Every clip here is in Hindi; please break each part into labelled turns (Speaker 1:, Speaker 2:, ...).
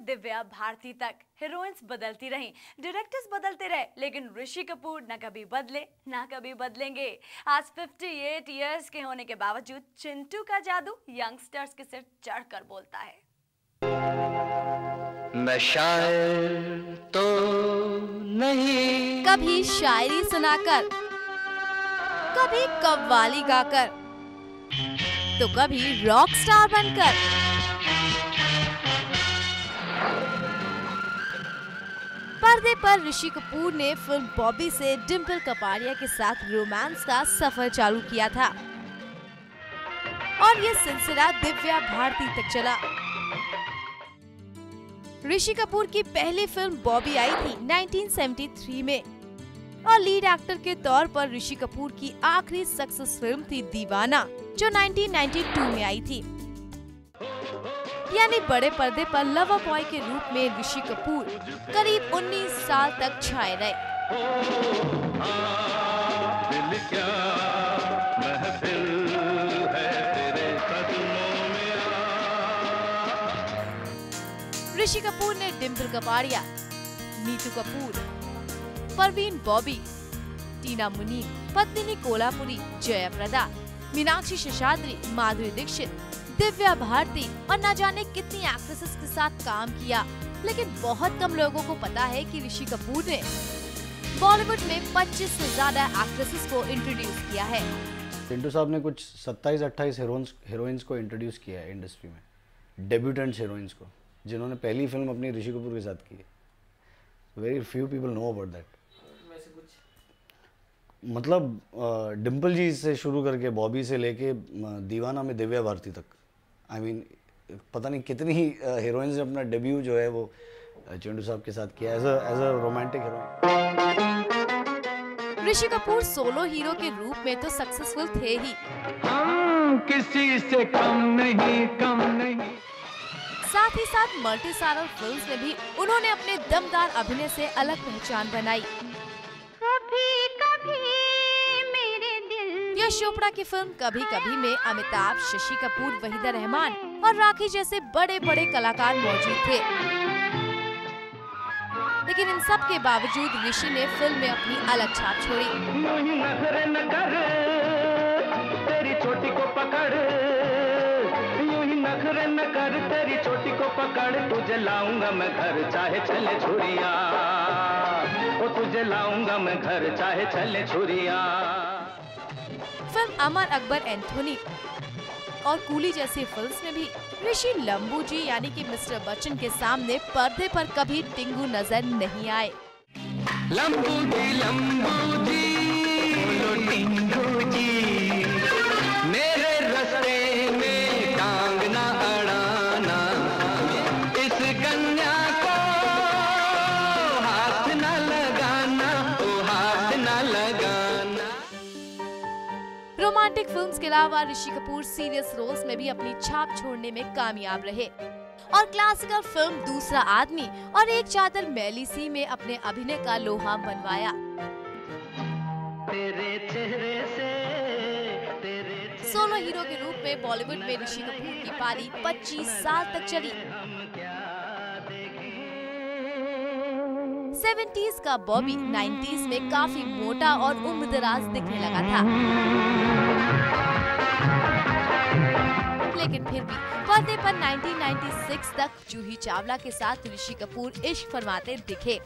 Speaker 1: दिव्या भारती तक हीरोइंस बदलती रहीं, डायरेक्टर्स बदलते रहे, लेकिन ऋषि कपूर न कभी बदले ना कभी बदलेंगे। आज 58 इयर्स के होने के बावजूद चिंटू का जादू यंगस्टर्स के सिर चढ़कर बोलता है।
Speaker 2: मैं शायर तो नहीं,
Speaker 3: कभी शायरी सुनाकर, कभी कव्वाली गाकर, तो कभी रॉक स्टार बनकर। पर्दे पर ऋषि कपूर ने फिल्म बॉबी से डिम्पल कपाड़िया के साथ रोमांस का सफर चालू किया था और ये सिलसिला दिव्या भारती तक चला। ऋषि कपूर की पहली फिल्म बॉबी आई थी 1973 में और लीड एक्टर के तौर पर ऋषि कपूर की आखिरी सक्सेस फिल्म थी दीवाना, जो 1992 में आई थी। यानी बड़े पर्दे पर लवर बॉय के रूप में ऋषि कपूर करीब 19 साल तक छाए रहे। ऋषि कपूर ने डिम्पल कपाड़िया, नीतू कपूर, परवीन बॉबी, टीना मुनीम, पद्मिनी कोल्हापुरी, जयाप्रदा, मीनाक्षी शेषाद्री, माधुरी दीक्षित, दिव्या भारती और न जाने कितनी एक्ट्रेसेस के साथ काम किया, लेकिन बहुत कम लोगों को पता है कि ऋषि कपूर ने बॉलीवुड में 25 से ज्यादा एक्ट्रेसेस को इंट्रोड्यूस किया है।
Speaker 4: चिंटू साहब ने कुछ 27-28 हीरोइंस को इंट्रोड्यूस किया है इंडस्ट्री में, डेब्यूटेंट हीरोइंस को, जिन्होंने पहली फिल्म अपनी ऋषि कपूर के साथ की है। Very few people know about that. मतलब डिम्पल जी से शुरू करके बॉबी से लेके दीवाना में दिव्या भारती तक, आई मीन पता नहीं कितनी ही हीरोइंस ने अपना डेब्यू जो है वो चिंटू साहब के साथ किया as a romantic heroine.
Speaker 3: Rishi Kapoor solo hero के रूप में तो सक्सेसफुल थे ही,
Speaker 2: हम किसी से कम नहीं।
Speaker 3: साथ ही साथ मल्टी स्टारर फिल्म्स में भी उन्होंने अपने दमदार अभिनय से अलग पहचान बनाई।
Speaker 5: कभी मेरे दिल।
Speaker 3: यश चोपड़ा की फिल्म कभी कभी में अमिताभ, शशि कपूर, वहीदा रहमान और राखी जैसे बड़े बड़े कलाकार मौजूद थे, लेकिन इन सब के बावजूद ऋषि ने फिल्म में अपनी अलग छाप छोड़ी।
Speaker 2: तेरी चोटी को पकड़, नखरे न कर, तेरी चोटी को पकड़, तुझे लाऊंगा मैं घर चाहे चले छुरिया, ओ तुझे लाऊंगा मैं घर चाहे चले छुरिया।
Speaker 3: फिल्म अमर अकबर एंथोनी और कूली जैसी फिल्म्स में भी ऋषि लंबू जी यानी कि मिस्टर बच्चन के सामने पर्दे पर कभी टिंगू नजर नहीं आए।
Speaker 2: लंबू जी, बोलो टिंगू जी, मेरे रस्ते में टांग ना अड़ाना, इस कन्या को हाथ ना लगाना, ओ हाथ ना लगाना।
Speaker 3: रोमांटिक फिल्म्स के अलावा ऋषि कपूर सीरियस रोल्स में भी अपनी छाप छोड़ने में कामयाब रहे और क्लासिकल फिल्म दूसरा आदमी और एक चादर मैली सी में अपने अभिनय का लोहा मनवाया।
Speaker 2: तेरे चेहरे से
Speaker 3: सोलो हीरो के रूप में बॉलीवुड में ऋषि कपूर की पारी 25 साल तक चली। 70s का बॉबी 90s में काफी मोटा और उम्रदराज दिखने लगा था, लेकिन फिर भी पर्दे पर 1996 तक जूही चावला के साथ ऋषि कपूर इश्क फरमाते दिखे।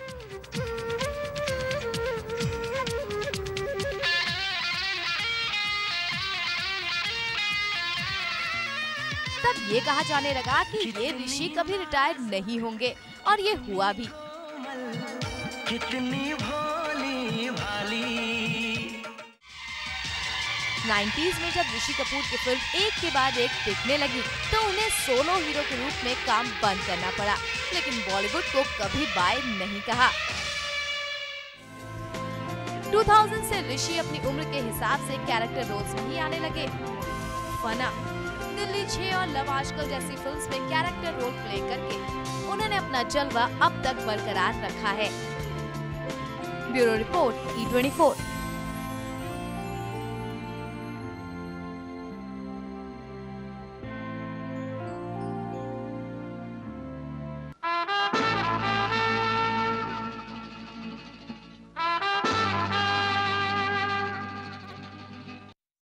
Speaker 3: तब ये कहा जाने लगा कि ये ऋषि कभी रिटायर नहीं होंगे और ये हुआ भी।
Speaker 2: कितनी भोली भाली।
Speaker 3: 90s में जब ऋषि कपूर की फिल्म एक के बाद एक बिकने लगी तो उन्हें सोलो हीरो के रूप में काम बंद करना पड़ा, लेकिन बॉलीवुड को कभी बाय नहीं कहा। 2000 से ऋषि अपनी उम्र के हिसाब से कैरेक्टर रोल्स में ही आने लगे। फना, दिल्ली 6 और लव आजकल जैसी फिल्म्स में कैरेक्टर रोल प्ले करके उन्होंने अपना जलवा अब तक बरकरार रखा है। Bureau report, E24।